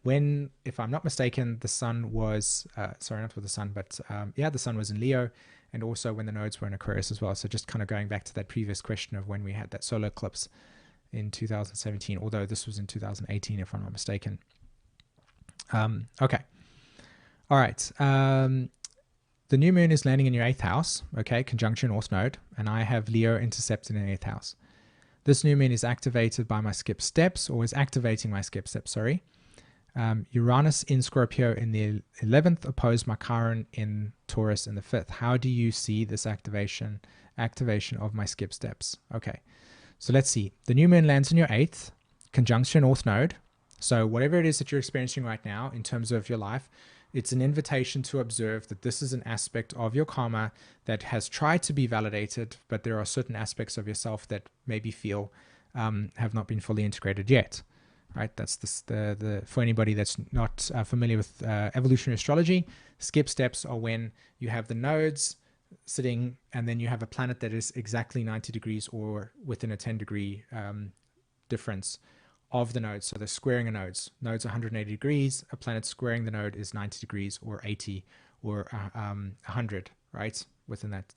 When, if I'm not mistaken, the sun was, sorry, not with the sun, but yeah, the sun was in Leo, and also when the nodes were in Aquarius as well. So just kind of going back to that previous question of when we had that solar eclipse in 2017, although this was in 2018, if I'm not mistaken. Okay. All right. The new moon is landing in your 8th house, okay, conjunction North Node, and I have Leo intercepted in the 8th house. This new moon is activated by my skip steps, or is activating my skip steps, sorry. Uranus in Scorpio in the 11th, opposed my Chiron in Taurus in the 5th. How do you see this activation of my skip steps? Okay, so let's see. The new moon lands in your 8th, conjunction North Node. So whatever it is that you're experiencing right now in terms of your life, it's an invitation to observe that this is an aspect of your karma that has tried to be validated, but there are certain aspects of yourself that maybe feel have not been fully integrated yet. Right? That's the for anybody that's not familiar with evolutionary astrology, skip steps are when you have the nodes sitting and then you have a planet that is exactly 90 degrees or within a 10-degree difference of the nodes. So they're squaring a nodes. Nodes are 180 degrees. A planet squaring the node is 90 degrees or 80 or 100, right? Within that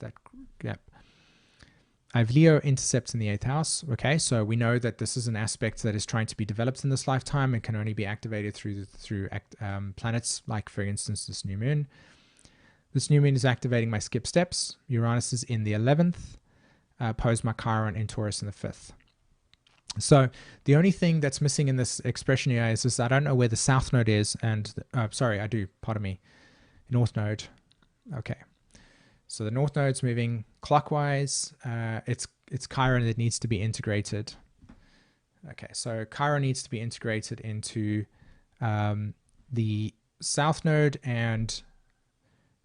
gap. I have Leo intercepts in the 8th house. Okay, so we know that this is an aspect that is trying to be developed in this lifetime and can only be activated through planets, like for instance this new moon. This new moon is activating my skip steps. Uranus is in the 11th, opposed my Chiron in Taurus in the 5th. So the only thing that's missing in this expression here is I don't know where the south node is, and sorry, I do, pardon me, north node. Okay, so the north node's moving clockwise. It's Chiron that needs to be integrated. Okay, so Chiron needs to be integrated into the south node, and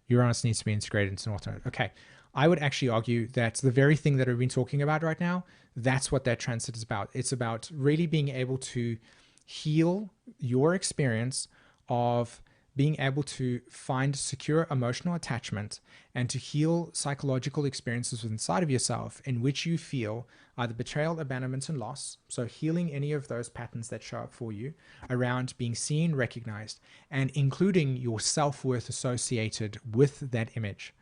Uranus needs to be integrated into north node. Okay, I would actually argue that the very thing that we've been talking about right now, that's what that transit is about. It's about really being able to heal your experience of being able to find secure emotional attachment and to heal psychological experiences inside of yourself in which you feel either betrayal, abandonment, and loss. So healing any of those patterns that show up for you around being seen, recognized, and including your self-worth associated with that image.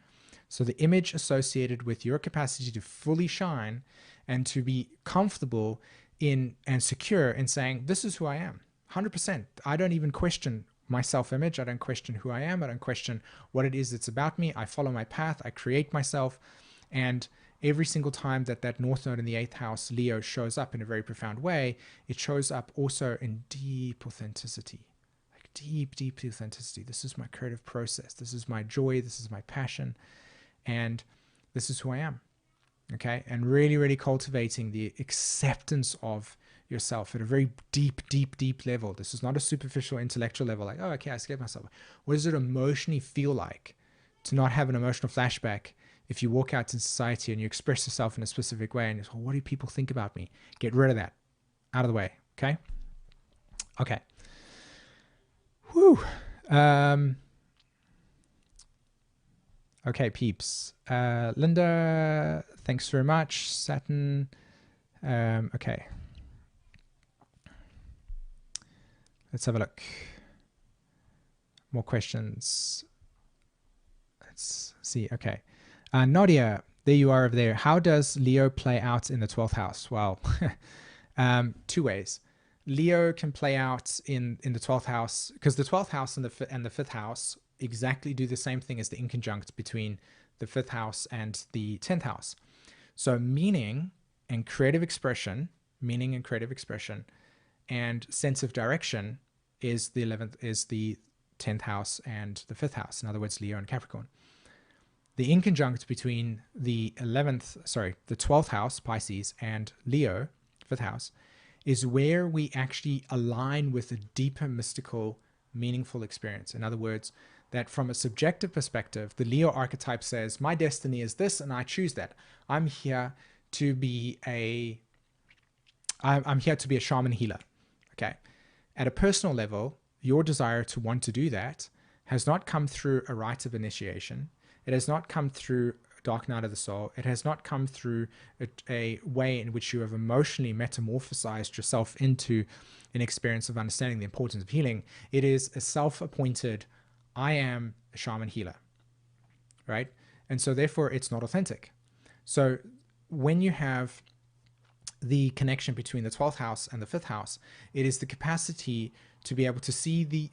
So the image associated with your capacity to fully shine and to be comfortable in and secure in saying, this is who I am, 100%. I don't even question my self-image. I don't question who I am. I don't question what it is that's about me. I follow my path. I create myself. And every single time that that north node in the 8th house, Leo, shows up in a very profound way, it shows up also in deep authenticity. Like deep, deep authenticity. This is my creative process. This is my joy. This is my passion. And this is who I am. Okay. And really, really cultivating the acceptance of yourself at a very deep, deep, deep level. This is not a superficial intellectual level. Like, oh, okay, I scared myself. What does it emotionally feel like to not have an emotional flashback if you walk out in society and you express yourself in a specific way and you say, well, what do people think about me? Get rid of that. Out of the way. Okay. Okay. Whew. Okay, peeps. Linda, thanks very much. Saturn. Okay. Let's have a look. More questions. Let's see. Okay. Nadia, there you are over there. How does Leo play out in the 12th house? Well, two ways. Leo can play out in the 12th house, because the 12th house and the 5th house exactly do the same thing as the inconjunct between the 5th house and the 10th house. So meaning and creative expression and sense of direction is the 10th house and the 5th house. In other words, Leo and Capricorn. The inconjunct between the 12th house, Pisces, and Leo, 5th house, is where we actually align with a deeper, mystical, meaningful experience. In other words, that from a subjective perspective, the Leo archetype says, my destiny is this, and I choose that. I'm here to be a shaman healer. Okay. At a personal level, your desire to want to do that has not come through a rite of initiation. It has not come through dark night of the soul. It has not come through a way in which you have emotionally metamorphosized yourself into an experience of understanding the importance of healing. It is a self-appointed, I am a shaman healer, right? And so therefore it's not authentic. So when you have the connection between the 12th house and the 5th house, it is the capacity to be able to see the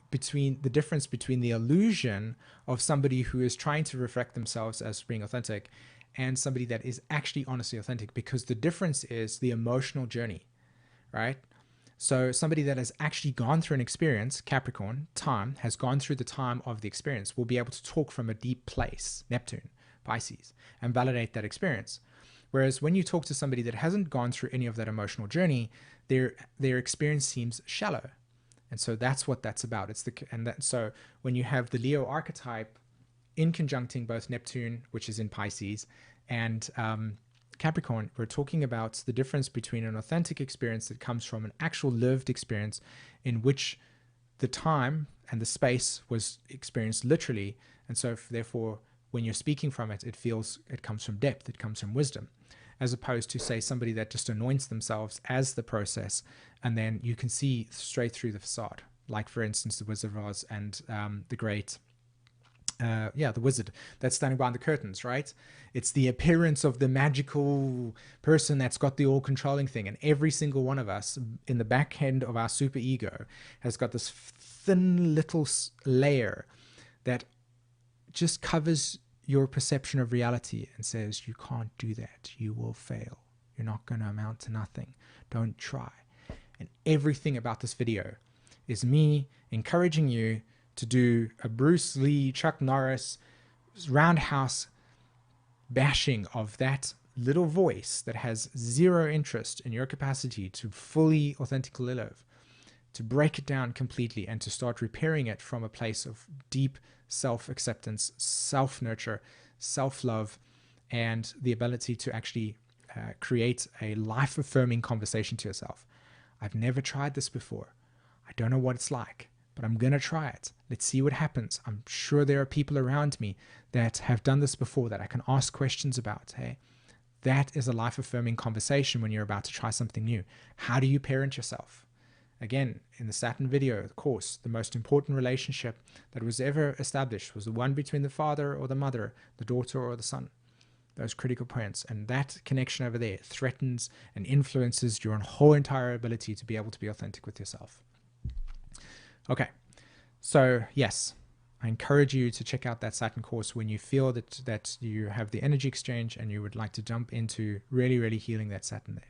difference between the illusion of somebody who is trying to reflect themselves as being authentic and somebody that is actually honestly authentic, because the difference is the emotional journey, right? So somebody that has actually gone through an experience, Capricorn, has gone through the time of the experience, will be able to talk from a deep place, Neptune, Pisces, and validate that experience. Whereas when you talk to somebody that hasn't gone through any of that emotional journey, their experience seems shallow. And so that's what that's about. So when you have the Leo archetype in conjuncting both Neptune, which is in Pisces, and Capricorn, we're talking about the difference between an authentic experience that comes from an actual lived experience in which the time and the space was experienced literally. And so therefore, when you're speaking from it, it comes from depth, it comes from wisdom, as opposed to, say, somebody that just anoints themselves as the process, and then you can see straight through the facade. Like, for instance, the Wizard of Oz and the great, the wizard that's standing behind the curtains, right? It's the appearance of the magical person that's got the all-controlling thing. And every single one of us in the back end of our super ego has got this thin little layer that just covers your perception of reality and says, you can't do that. You will fail. You're not going to amount to nothing. Don't try. And everything about this video is me encouraging you to do a Bruce Lee, Chuck Norris, roundhouse bashing of that little voice that has zero interest in your capacity to fully authentically live, to break it down completely and to start repairing it from a place of deep self-acceptance, self-nurture, self-love, and the ability to actually create a life-affirming conversation to yourself. I've never tried this before. I don't know what it's like, but I'm going to try it. Let's see what happens. I'm sure there are people around me that have done this before that I can ask questions about. Hey, that is a life-affirming conversation when you're about to try something new. How do you parent yourself? Again, in the Saturn video, of course, the most important relationship that was ever established was the one between the father or the mother, the daughter or the son. Those critical points. And that connection over there threatens and influences your whole entire ability to be able to be authentic with yourself. Okay, so yes, I encourage you to check out that Saturn course when you feel that you have the energy exchange and you would like to jump into really, really healing that Saturn there.